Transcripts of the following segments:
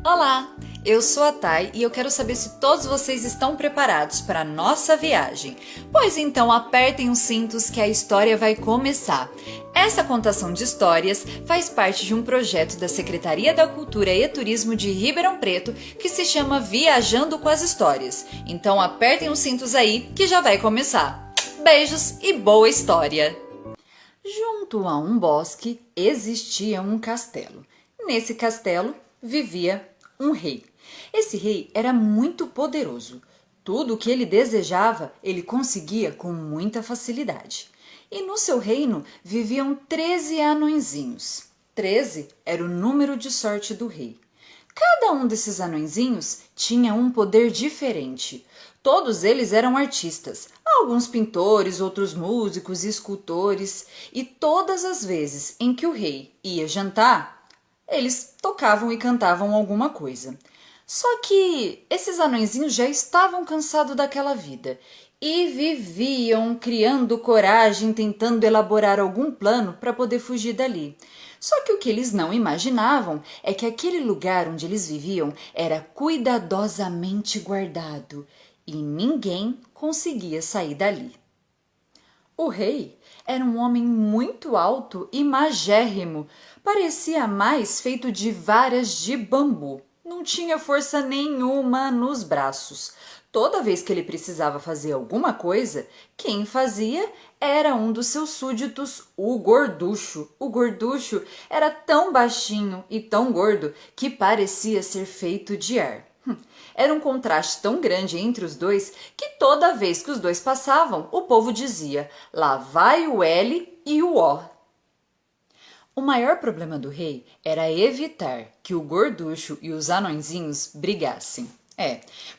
Olá, eu sou a Thay e eu quero saber se todos vocês estão preparados para a nossa viagem. Pois então apertem os cintos que a história vai começar. Essa contação de histórias faz parte de um projeto da Secretaria da Cultura e Turismo de Ribeirão Preto que se chama Viajando com as Histórias. Então apertem os cintos aí que já vai começar. Beijos e boa história! Junto a um bosque existia um castelo. Nesse castelo vivia um rei. Esse rei era muito poderoso. Tudo o que ele desejava, ele conseguia com muita facilidade. E no seu reino viviam 13 anõezinhos. 13 era o número de sorte do rei. Cada um desses anõezinhos tinha um poder diferente. Todos eles eram artistas, alguns pintores, outros músicos e escultores, e todas as vezes em que o rei ia jantar, eles tocavam e cantavam alguma coisa. Só que esses anõezinhos já estavam cansados daquela vida e viviam criando coragem, tentando elaborar algum plano para poder fugir dali. Só que o que eles não imaginavam é que aquele lugar onde eles viviam era cuidadosamente guardado e ninguém conseguia sair dali. O rei era um homem muito alto e magérrimo, parecia mais feito de varas de bambu. Não tinha força nenhuma nos braços. Toda vez que ele precisava fazer alguma coisa, quem fazia era um dos seus súditos, o Gorducho. O Gorducho era tão baixinho e tão gordo que parecia ser feito de ar. Era um contraste tão grande entre os dois que toda vez que os dois passavam, o povo dizia: lá vai o L e o O. O maior problema do rei era evitar que o Gorducho e os anõezinhos brigassem.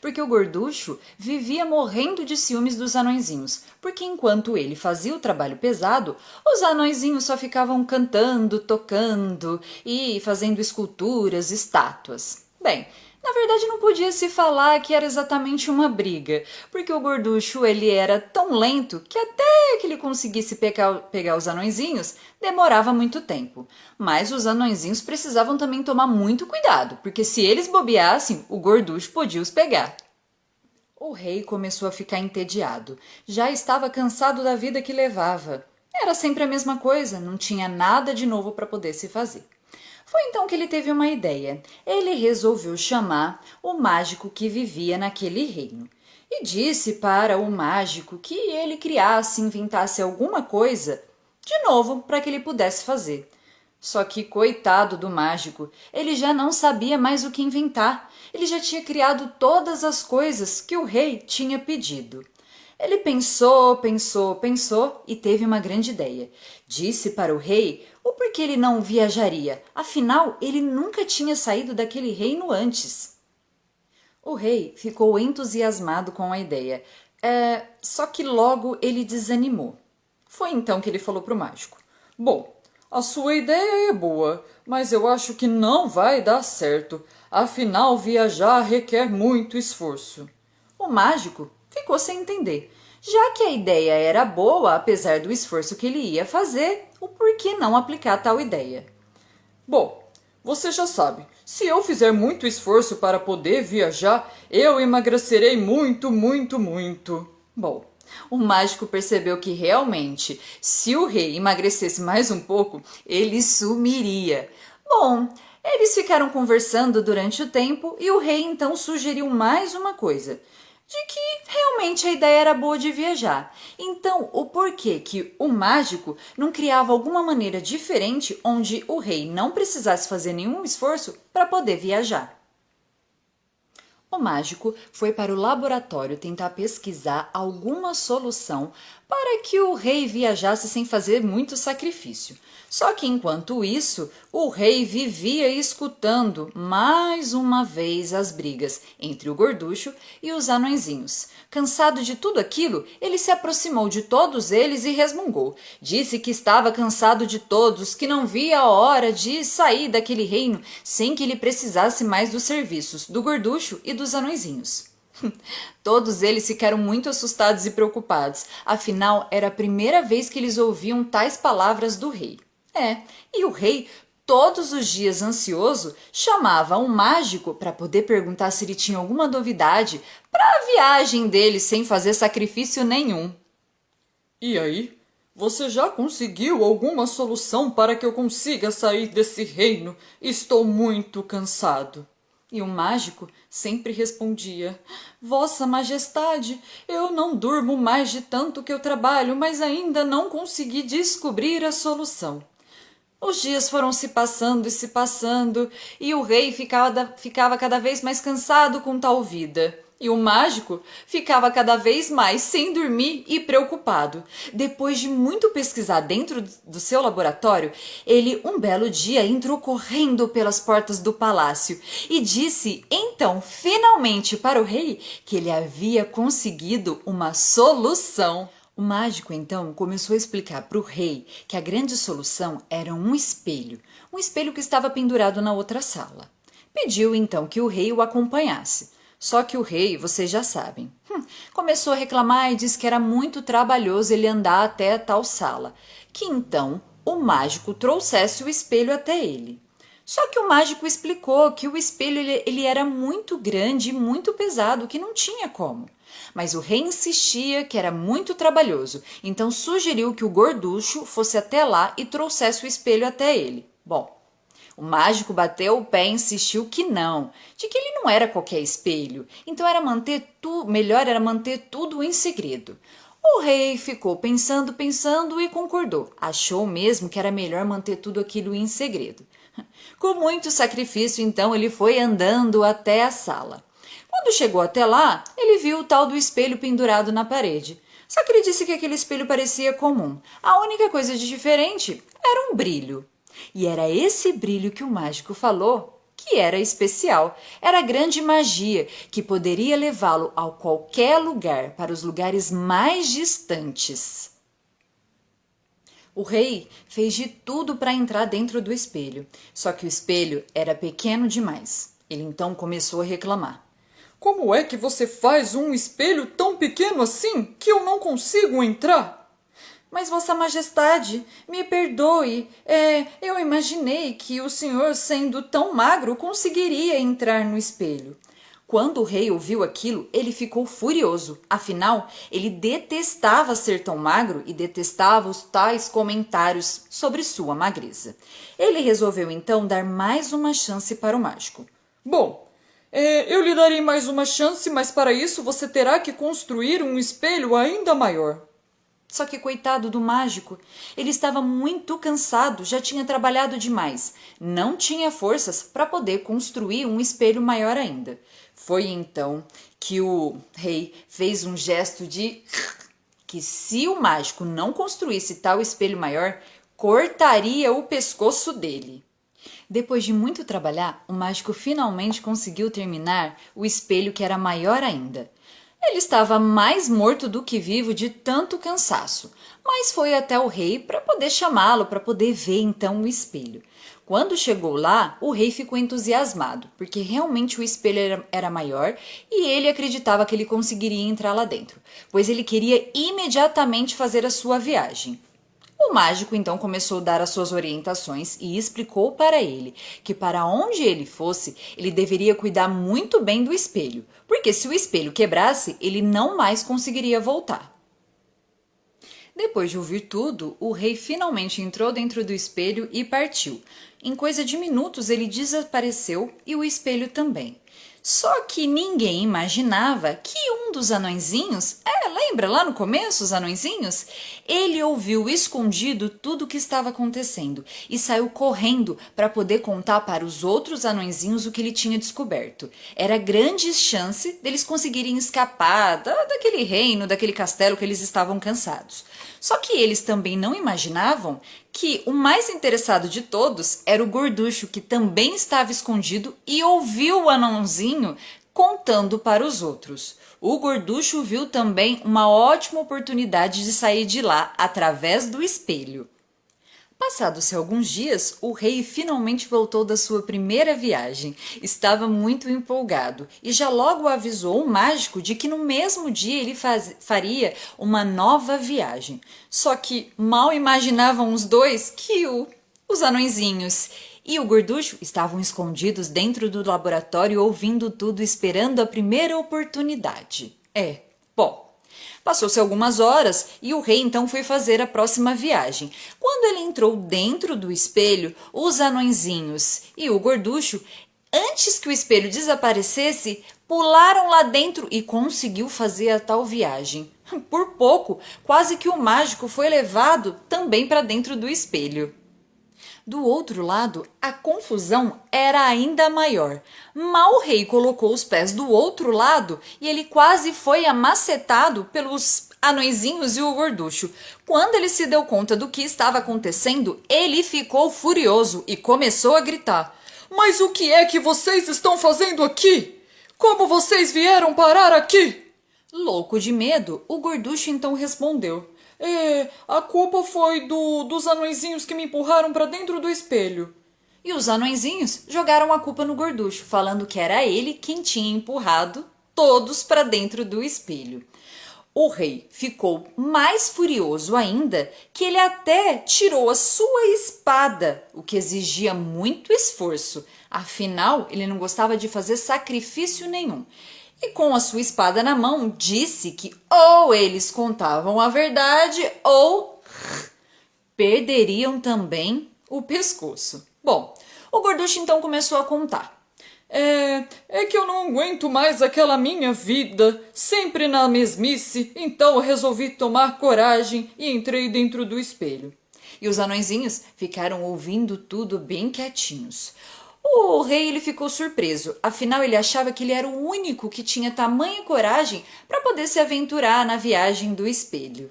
Porque o Gorducho vivia morrendo de ciúmes dos anõezinhos, porque enquanto ele fazia o trabalho pesado, os anõezinhos só ficavam cantando, tocando e fazendo esculturas, estátuas. Bem, na verdade não podia se falar que era exatamente uma briga, porque o Gorducho ele era tão lento que até que ele conseguisse pegar os anõezinhos demorava muito tempo. Mas os anõezinhos precisavam também tomar muito cuidado, porque se eles bobeassem, o Gorducho podia os pegar. O rei começou a ficar entediado, já estava cansado da vida que levava. Era sempre a mesma coisa, não tinha nada de novo para poder se fazer. Foi então que ele teve uma ideia. Ele resolveu chamar o mágico que vivia naquele reino e disse para o mágico que ele criasse, inventasse alguma coisa de novo para que ele pudesse fazer. Só que, coitado do mágico, ele já não sabia mais o que inventar. Ele já tinha criado todas as coisas que o rei tinha pedido. Ele pensou e teve uma grande ideia. Disse para o rei o porquê ele não viajaria, afinal ele nunca tinha saído daquele reino antes. O rei ficou entusiasmado com a ideia, só que logo ele desanimou. Foi então que ele falou para o mágico: bom, a sua ideia é boa, mas eu acho que não vai dar certo, afinal viajar requer muito esforço. O mágico ficou sem entender. Já que a ideia era boa, apesar do esforço que ele ia fazer, o porquê não aplicar tal ideia? Bom, você já sabe, se eu fizer muito esforço para poder viajar, eu emagrecerei muito, muito, muito. Bom, o mágico percebeu que realmente, se o rei emagrecesse mais um pouco, ele sumiria. Bom, eles ficaram conversando durante o tempo e o rei então sugeriu mais uma coisa, de que realmente a ideia era boa de viajar. Então, o porquê que o mágico não criava alguma maneira diferente onde o rei não precisasse fazer nenhum esforço para poder viajar? O mágico foi para o laboratório tentar pesquisar alguma solução para que o rei viajasse sem fazer muito sacrifício. Só que enquanto isso, o rei vivia escutando mais uma vez as brigas entre o Gorducho e os anõezinhos. Cansado de tudo aquilo, ele se aproximou de todos eles e resmungou. Disse que estava cansado de todos, que não via a hora de sair daquele reino sem que ele precisasse mais dos serviços do Gorducho e dos anõezinhos. Todos eles ficaram muito assustados e preocupados, afinal era a primeira vez que eles ouviam tais palavras do rei. E o rei todos os dias ansioso, chamava um mágico para poder perguntar se ele tinha alguma novidade para a viagem dele sem fazer sacrifício nenhum. E aí? Você já conseguiu alguma solução para que eu consiga sair desse reino? Estou muito cansado. E o mágico sempre respondia: Vossa Majestade, eu não durmo mais de tanto que eu trabalho, mas ainda não consegui descobrir a solução. Os dias foram se passando e se passando, e o rei ficava cada vez mais cansado com tal vida. E o mágico ficava cada vez mais sem dormir e preocupado. Depois de muito pesquisar dentro do seu laboratório, ele um belo dia entrou correndo pelas portas do palácio e disse então finalmente para o rei que ele havia conseguido uma solução. O mágico, então, começou a explicar para o rei que a grande solução era um espelho que estava pendurado na outra sala. Pediu, então, que o rei o acompanhasse. Só que o rei, vocês já sabem, começou a reclamar e disse que era muito trabalhoso ele andar até a tal sala, que então o mágico trouxesse o espelho até ele. Só que o mágico explicou que o espelho ele era muito grande e muito pesado, que não tinha como. Mas o rei insistia que era muito trabalhoso, então sugeriu que o gorducho fosse até lá e trouxesse o espelho até ele. Bom, o mágico bateu o pé e insistiu que não, de que ele não era qualquer espelho, então melhor era manter tudo em segredo. O rei ficou pensando e concordou. Achou mesmo que era melhor manter tudo aquilo em segredo. Com muito sacrifício, então, ele foi andando até a sala. Quando chegou até lá, ele viu o tal do espelho pendurado na parede. Só que ele disse que aquele espelho parecia comum. A única coisa de diferente era um brilho. E era esse brilho que o mágico falou que era especial. Era grande magia que poderia levá-lo a qualquer lugar, para os lugares mais distantes. O rei fez de tudo para entrar dentro do espelho, só que o espelho era pequeno demais. Ele então começou a reclamar. Como é que você faz um espelho tão pequeno assim que eu não consigo entrar? Mas Vossa Majestade, me perdoe, eu imaginei que o senhor, sendo tão magro, conseguiria entrar no espelho. Quando o rei ouviu aquilo, ele ficou furioso. Afinal, ele detestava ser tão magro e detestava os tais comentários sobre sua magreza. Ele resolveu então dar mais uma chance para o mágico. Bom, eu lhe darei mais uma chance, mas para isso você terá que construir um espelho ainda maior. Só que coitado do mágico, ele estava muito cansado, já tinha trabalhado demais, não tinha forças para poder construir um espelho maior ainda. Foi então que o rei fez um gesto de que se o mágico não construísse tal espelho maior, cortaria o pescoço dele. Depois de muito trabalhar, o mágico finalmente conseguiu terminar o espelho que era maior ainda. Ele estava mais morto do que vivo de tanto cansaço, mas foi até o rei para poder chamá-lo, para poder ver então o espelho. Quando chegou lá, o rei ficou entusiasmado, porque realmente o espelho era maior e ele acreditava que ele conseguiria entrar lá dentro, pois ele queria imediatamente fazer a sua viagem. O mágico então começou a dar as suas orientações e explicou para ele que para onde ele fosse, ele deveria cuidar muito bem do espelho, porque se o espelho quebrasse, ele não mais conseguiria voltar. Depois de ouvir tudo, o rei finalmente entrou dentro do espelho e partiu. Em coisa de minutos ele desapareceu e o espelho também. Só que ninguém imaginava que um dos anõezinhos, lembra lá no começo os anõezinhos? Ele ouviu escondido tudo o que estava acontecendo e saiu correndo para poder contar para os outros anõezinhos o que ele tinha descoberto. Era grande chance deles conseguirem escapar daquele reino, daquele castelo que eles estavam cansados. Só que eles também não imaginavam que o mais interessado de todos era o gorducho, que também estava escondido e ouviu o anãozinho contando para os outros. O gorducho viu também uma ótima oportunidade de sair de lá através do espelho. Passados-se alguns dias, o rei finalmente voltou da sua primeira viagem. Estava muito empolgado e já logo avisou o mágico de que no mesmo dia ele faria uma nova viagem. Só que mal imaginavam os dois que os anõezinhos e o Gorducho estavam escondidos dentro do laboratório ouvindo tudo, esperando a primeira oportunidade. Bom, passou-se algumas horas e o rei então foi fazer a próxima viagem. Quando ele entrou dentro do espelho, os anõezinhos e o Gorducho, antes que o espelho desaparecesse, pularam lá dentro e conseguiu fazer a tal viagem. Por pouco, quase que o mágico foi levado também para dentro do espelho. Do outro lado, a confusão era ainda maior. Mal o rei colocou os pés do outro lado e ele quase foi amacetado pelos anõezinhos e o Gorducho. Quando ele se deu conta do que estava acontecendo, ele ficou furioso e começou a gritar: Mas o que é que vocês estão fazendo aqui? Como vocês vieram parar aqui? Louco de medo, o Gorducho então respondeu: A culpa foi dos anõezinhos que me empurraram para dentro do espelho. E os anõezinhos jogaram a culpa no Gorducho, falando que era ele quem tinha empurrado todos para dentro do espelho. O rei ficou mais furioso ainda, que ele até tirou a sua espada, o que exigia muito esforço. Afinal, ele não gostava de fazer sacrifício nenhum. E com a sua espada na mão, disse que ou eles contavam a verdade ou perderiam também o pescoço. Bom, o Gorducho então começou a contar. É que eu não aguento mais aquela minha vida, sempre na mesmice, então eu resolvi tomar coragem e entrei dentro do espelho. E os anõezinhos ficaram ouvindo tudo bem quietinhos. O rei ele ficou surpreso, afinal ele achava que ele era o único que tinha tamanha coragem para poder se aventurar na viagem do espelho.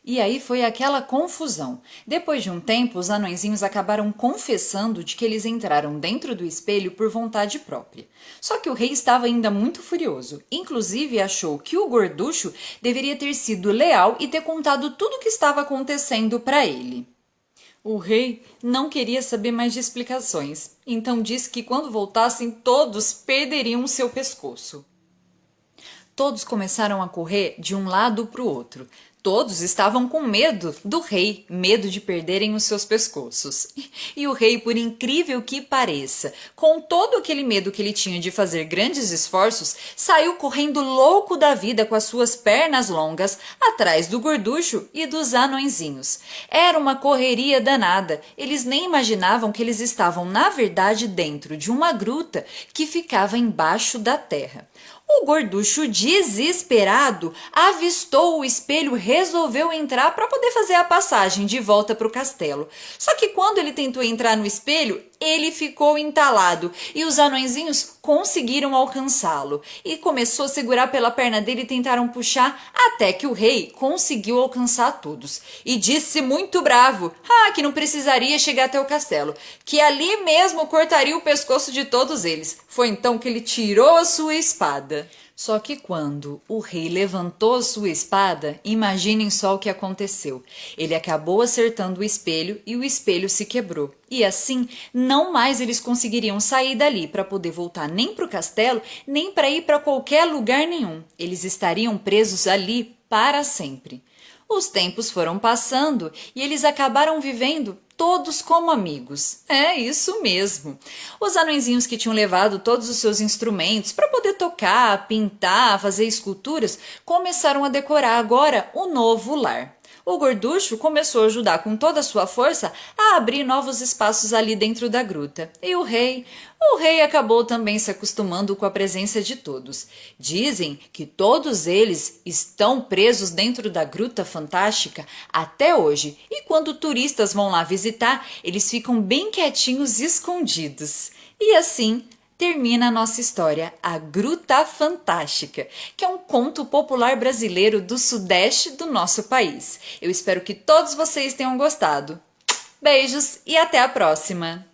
E aí foi aquela confusão. Depois de um tempo, os anõezinhos acabaram confessando de que eles entraram dentro do espelho por vontade própria. Só que o rei estava ainda muito furioso. Inclusive achou que o Gorducho deveria ter sido leal e ter contado tudo o que estava acontecendo para ele. O rei não queria saber mais de explicações, então disse que quando voltassem todos perderiam seu pescoço. Todos começaram a correr de um lado para o outro. Todos estavam com medo do rei, medo de perderem os seus pescoços. E o rei, por incrível que pareça, com todo aquele medo que ele tinha de fazer grandes esforços, saiu correndo louco da vida com as suas pernas longas, atrás do Gorducho e dos anõezinhos. Era uma correria danada. Eles nem imaginavam que eles estavam, na verdade, dentro de uma gruta que ficava embaixo da terra. O Gorducho, desesperado, avistou o espelho, resolveu entrar para poder fazer a passagem de volta para o castelo. Só que quando ele tentou entrar no espelho, ele ficou entalado e os anõezinhos conseguiram alcançá-lo. E começou a segurar pela perna dele e tentaram puxar até que o rei conseguiu alcançar todos. E disse muito bravo que não precisaria chegar até o castelo, que ali mesmo cortaria o pescoço de todos eles. Foi então que ele tirou a sua espada. Só que quando o rei levantou a sua espada, imaginem só o que aconteceu. Ele acabou acertando o espelho e o espelho se quebrou. E assim, não mais eles conseguiriam sair dali para poder voltar nem para o castelo, nem para ir para qualquer lugar nenhum. Eles estariam presos ali para sempre. Os tempos foram passando e eles acabaram vivendo todos como amigos. É isso mesmo. Os anõezinhos que tinham levado todos os seus instrumentos para poder tocar, pintar, fazer esculturas, começaram a decorar agora o novo lar. O Gorducho começou a ajudar com toda a sua força a abrir novos espaços ali dentro da gruta. E o rei acabou também se acostumando com a presença de todos. Dizem que todos eles estão presos dentro da Gruta Fantástica até hoje. E quando turistas vão lá visitar, eles ficam bem quietinhos e escondidos. E assim termina a nossa história, A Gruta Fantástica, que é um conto popular brasileiro do sudeste do nosso país. Eu espero que todos vocês tenham gostado. Beijos e até a próxima!